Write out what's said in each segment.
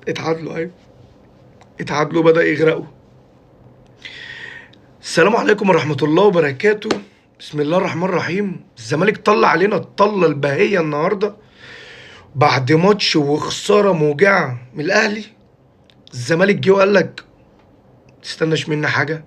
اتعادلوا، ايوه اتعادلوا، بدأ يغرقوا. السلام عليكم ورحمة الله وبركاته. بسم الله الرحمن الرحيم. الزمالك طلع علينا الطلة الباهية النهاردة بعد ماتش وخسارة موجعة من الأهلي. الزمالك جه وقال لك تستناش مني حاجة،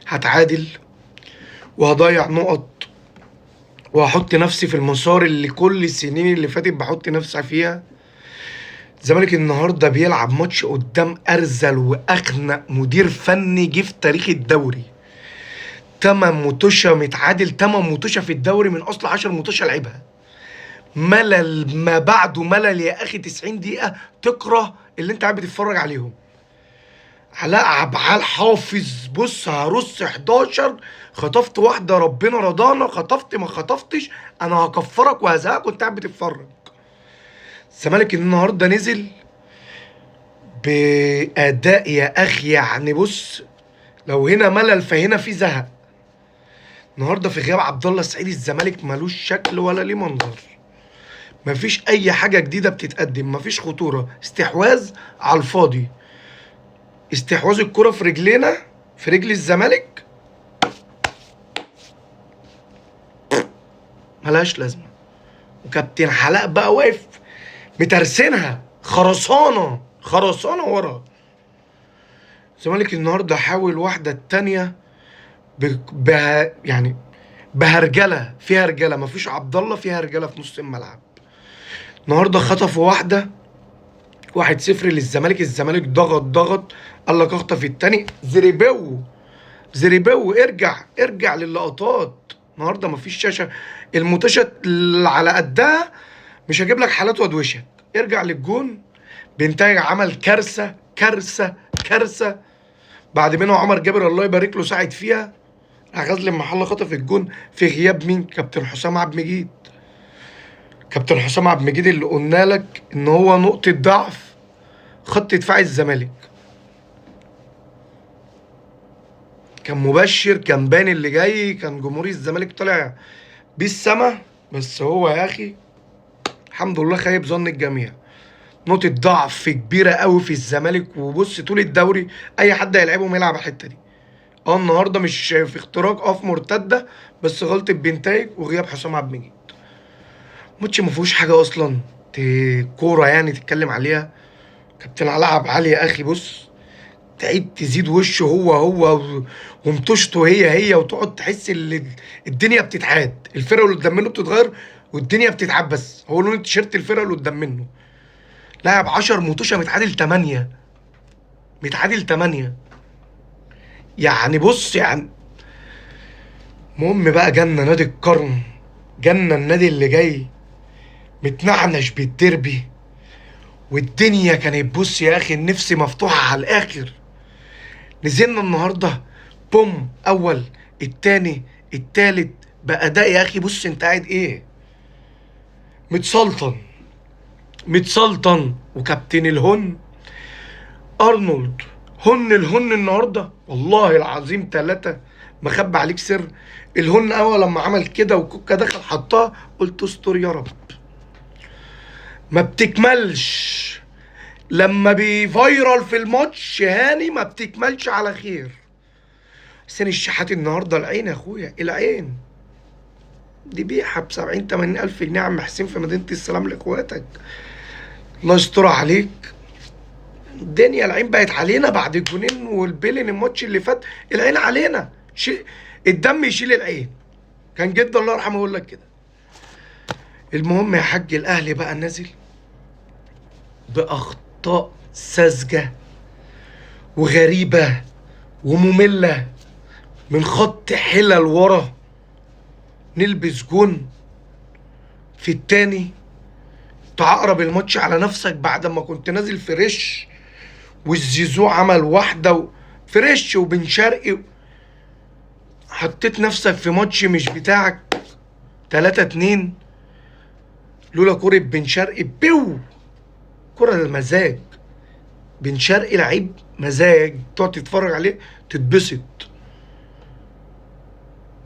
هتعادل وهضيع نقط وهحط نفسي في المسار اللي كل السنين اللي فاتت بحط نفسي فيها. الزمالك النهارده بيلعب ماتش قدام ارذل واخنق مدير فني جه في تاريخ الدوري. 8 متوشه متعادل، 8 متوشه في الدوري من اصل 10 متوشه لعبها. ملل ما بعده ملل يا اخي. 90 دقيقه تكره اللي انت قاعد بتتفرج عليهم. علاء عبعال حافظ، بص هرص 11. خطفت واحده ربنا رضانا، خطفت ما خطفتش انا هكفرك وهزهقك وانت قاعد بتتفرج. الزمالك النهارده نزل بأداء يا أخي، يعني بص، لو هنا ملل فهنا في زهق. النهارده في غياب عبد الله السعيد الزمالك ملوش شكل ولا ليه منظر. مفيش أي حاجة جديدة بتتقدم، مفيش خطورة، استحواذ على الفاضي. استحواذ الكرة في رجلينا، في رجل الزمالك ملهاش لازمة. وكابتن حلاء بقى واقف مترسينها خرسانة خرسانة ورا. الزمالك النهارده حاول واحدة التانية يعني بهرجله، فيها رجاله، مفيش عبد الله، فيها رجاله في نص الملعب. النهارده خطفوا واحده 1-0 للزمالك. الزمالك ضغط قال لك اخطف التاني. زريبو ارجع للقطات. النهارده مفيش شاشه، المطشه اللي على قدها مش هجيب لك حالات وادوشك. ارجع للجون. بينتهي عمل كارثه بعد منه عمر جابر الله يبارك له ساعد فيها. غزل المحله خطف الجون في غياب مين؟ كابتن حسام عبد المجيد. كابتن حسام عبد المجيد اللي قلنا لك ان هو نقطه ضعف خط دفاع الزمالك. كان مبشر، كان بان اللي جاي، كان جمهور الزمالك طالع بيه السما. بس هو يا اخي الحمد لله خيب ظن الجميع. نقطه ضعف كبيره قوي في الزمالك. وبص طول الدوري اي حد هيلعبهم يلعب الحته دي. النهارده مش في اختراق، في مرتده، بس غلطه بنتايج وغياب حسام عبد المجيد. ماتش ما فيهوش حاجه اصلا كوره يعني تتكلم عليها. كابتن علاء عبد العال يا اخي بص، تعيد تزيد وشه هو ومطوشته هي وتقعد تحس ان الدنيا بتتعاد، الفرقه اللي قدام منه بتتغير والدنيا بتتعاد. بس هو لون التيشيرت الفرقه اللي قدام منه. لاعب 10 مطوشه متعادل 8. متعادل 8 يعني بص يعني. المهم بقى جالنا نادي القرن، جالنا النادي اللي جاي متنعنش بالديربي. والدنيا كانت بص يا اخي النفس مفتوحه على الاخر. نزلنا النهارده بوم، اول التاني التالت بأداء يا اخي. بص انت قاعد ايه؟ متسلطن. وكابتن الهن ارنولد الهن النهارده والله العظيم 3 ما خبى عليك سر. الهن اول لما عمل كده وكوكا دخل حطها قلت استر يا رب. ما بتكملش لما بيفيرال في الماتش هاني، ما بتكملش على خير. حسين الشحات النهارده العين يا اخويا، العين دي بيعها ب 70 80 الف جنيه عم حسين في مدينه السلام لاخواتك. الله يستر عليك. الدنيا العين بقت علينا بعد الجونين والبيلين الماتش اللي فات. العين علينا الدم يشيل العين. كان جد الله يرحمه يقول لك كده. المهم يا حاج الاهلي بقى نازل باخطاء ساذجه وغريبه وممله من خط حلل ورا. نلبس جون في التاني، تعقرب الماتش على نفسك بعد ما كنت نازل فريش. والزيزو عمل واحده فريش وبن شرقي. حطيت نفسك في ماتش مش بتاعك 3-2 لولا كرة بن شرقي. كرة المزاج. بن شرقي لعيب مزاج تقعد تتفرج عليه تتبسط.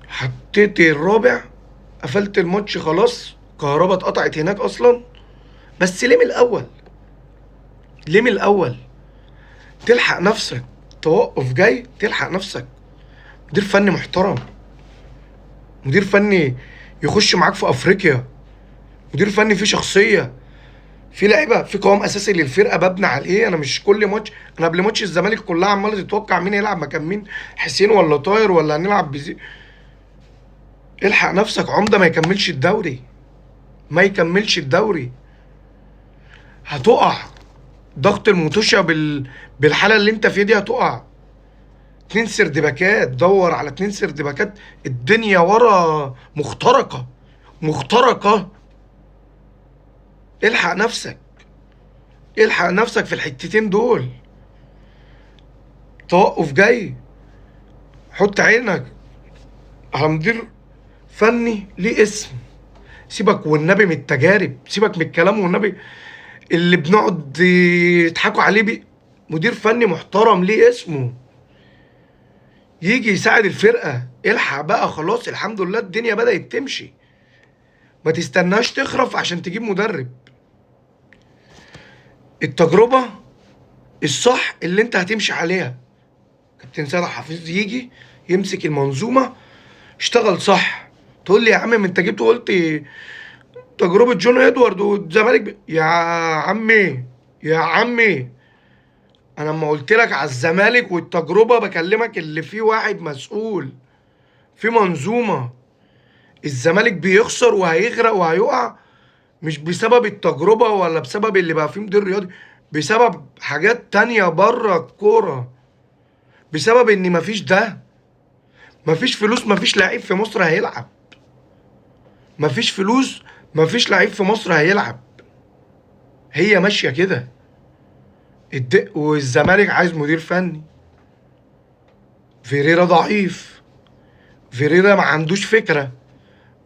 حطيت الرابع، قفلت الماتش خلاص. كهربا اتقطعت هناك اصلا. بس ليه من الاول؟ ليه من الاول؟ تلحق نفسك، توقف جاي تلحق نفسك. مدير فني محترم، مدير فني يخش معاك في افريقيا، مدير فني فيه شخصيه، في لعيبه، في قوام اساسي للفرقه ببني عليه. انا مش كل ماتش، انا قبل ماتش الزمالك كلها عماله تتوقع مين يلعب مكان مين، حسين ولا طاهر ولا هنلعب الحق نفسك. عمده ما يكملش الدوري، ما يكملش الدوري، هتقع. ضغط المطوشه بالحاله اللي انت فيها دي هتقع. 2 سردباكات، دور على 2 سردباكات. الدنيا ورا مخترقه، مخترقه. الحق نفسك، الحق نفسك في الحتتين دول. توقف جاي، حط عينك على مدير فني ليه اسم. سيبك والنبي من التجارب، سيبك من الكلام والنبي اللي بنقعد يضحكوا عليه مدير فني محترم ليه اسمه، يجي يساعد الفرقة. الحق بقى خلاص، الحمد لله الدنيا بدأت تمشي. ما تستناش تخرف عشان تجيب مدرب. التجربة الصح اللي انت هتمشي عليها. كابتن سيد حفيظ يجي يمسك المنظومة، اشتغل صح. تقول لي يا عم ما انت جبت وقلت تجربة جون ادوارد والزمالك يا عمي، يا عمي انا لما قلت لك على الزمالك والتجربة بكلمك اللي فيه واحد مسؤول في منظومة. الزمالك بيخسر وهيغرق وهيقع مش بسبب التجربة ولا بسبب اللي بقى فيه مدير رياضي، بسبب حاجات تانية بره الكورة، بسبب ان مفيش ده، مفيش فلوس، مفيش لعيب في مصر هيلعب. مفيش فلوس، مفيش لعيب في مصر هيلعب. هي ماشية كده. والزمالك عايز مدير فني. فيريرا ضعيف، فيريرا ما عندوش فكرة.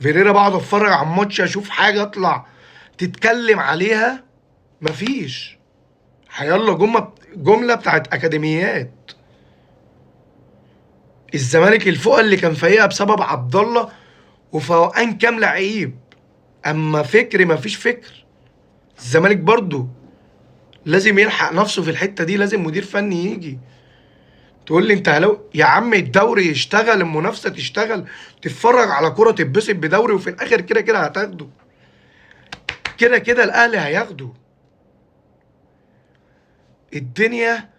فيريرا بقعد اتفرج على الماتش اشوف حاجة اطلع تتكلم عليها، مفيش. هيلا جملة بتاعت اكاديميات. الزمالك الفوق اللي كان فايقها بسبب عبد الله وفوقان كام لعيب، اما فكر مفيش فكر. الزمالك برضو لازم يلحق نفسه في الحتة دي، لازم مدير فني يجي. تقول لي انت لو يا عم الدوري يشتغل، المنافسه تشتغل، تتفرج على كرة تتبسط بدوري، وفي الاخر كده كده هتاخده، كده كده الاهلي هياخده. الدنيا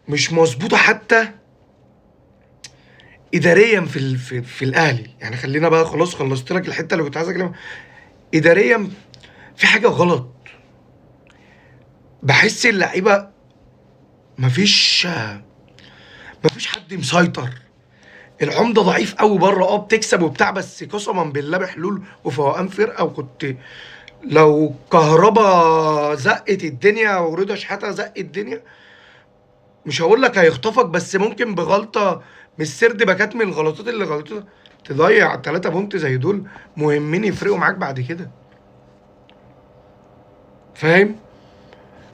مش مظبوطه حتى اداريا في الاهلي. يعني خلينا بقى خلاص، خلصت لك الحته اللي كنت عايز اكلمها. اداريا في حاجه غلط. بحس اللعيبه مفيش مفيش حد مسيطر. العمده ضعيف قوي بره، بتكسب وبتاع، بس قسما بالله بحلول وفوقان فرقه. وكنت لو كهربا زقت الدنيا ورضا شحاته زق الدنيا، مش هقول لك هيخطفك، بس ممكن بغلطه مش سرد باكات من الغلطات اللي غلطتها تضيع 3 بونت زي دول مهمين يفرقوا معاك بعد كده. فاهم؟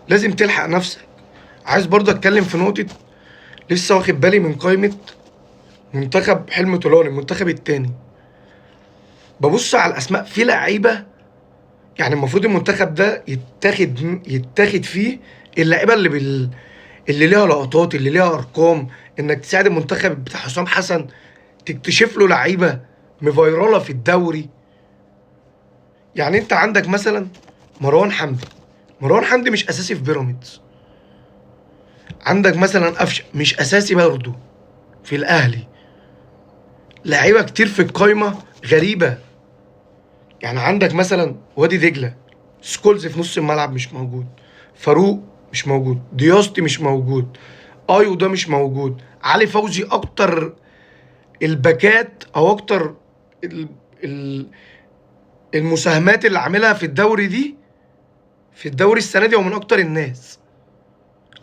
لازم تلحق نفسك. عايز برضه اتكلم في نقطه، لسه واخد بالي من قائمه منتخب حلم طولان المنتخب التاني. ببص على الاسماء في لعيبه، يعني المفروض المنتخب ده يتاخد فيه اللعيبه اللي ليها لقطات، اللي ليها ارقام، انك تساعد المنتخب بتاع حسام حسن تكتشف له لعيبه مفيرله في الدوري. يعني انت عندك مثلا مروان حمدي، مروان حمدي مش اساسي في بيراميدز. عندك مثلا قفشه مش اساسي برضه في الاهلي. لعيبه كتير في القايمه غريبه. يعني عندك مثلا وادي دجله، سكولز في نص الملعب مش موجود، فاروق مش موجود، دياستي مش موجود، ايو ده مش موجود، علي فوزي. اكتر الباكات او اكتر ال- ال- المساهمات اللي عاملها في الدوري دي، في الدوري السنه دي، ومن اكتر الناس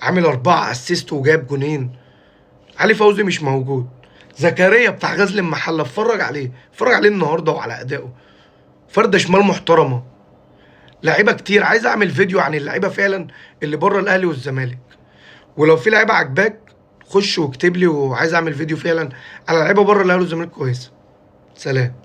عامل 4 اسيست وجاب جونين. علي فوزي مش موجود. زكريا بتاع غزل المحله، اتفرج عليه، اتفرج عليه النهارده وعلى ادائه، فرده شمال محترمه. لعيبه كتير. عايز اعمل فيديو عن اللعيبه فعلا اللي بره الاهلي والزمالك، ولو في لعيبه عجباك خش واكتب لي، وعايز اعمل فيديو فعلا على لعيبه بره الاهلي والزمالك كويسه. سلام.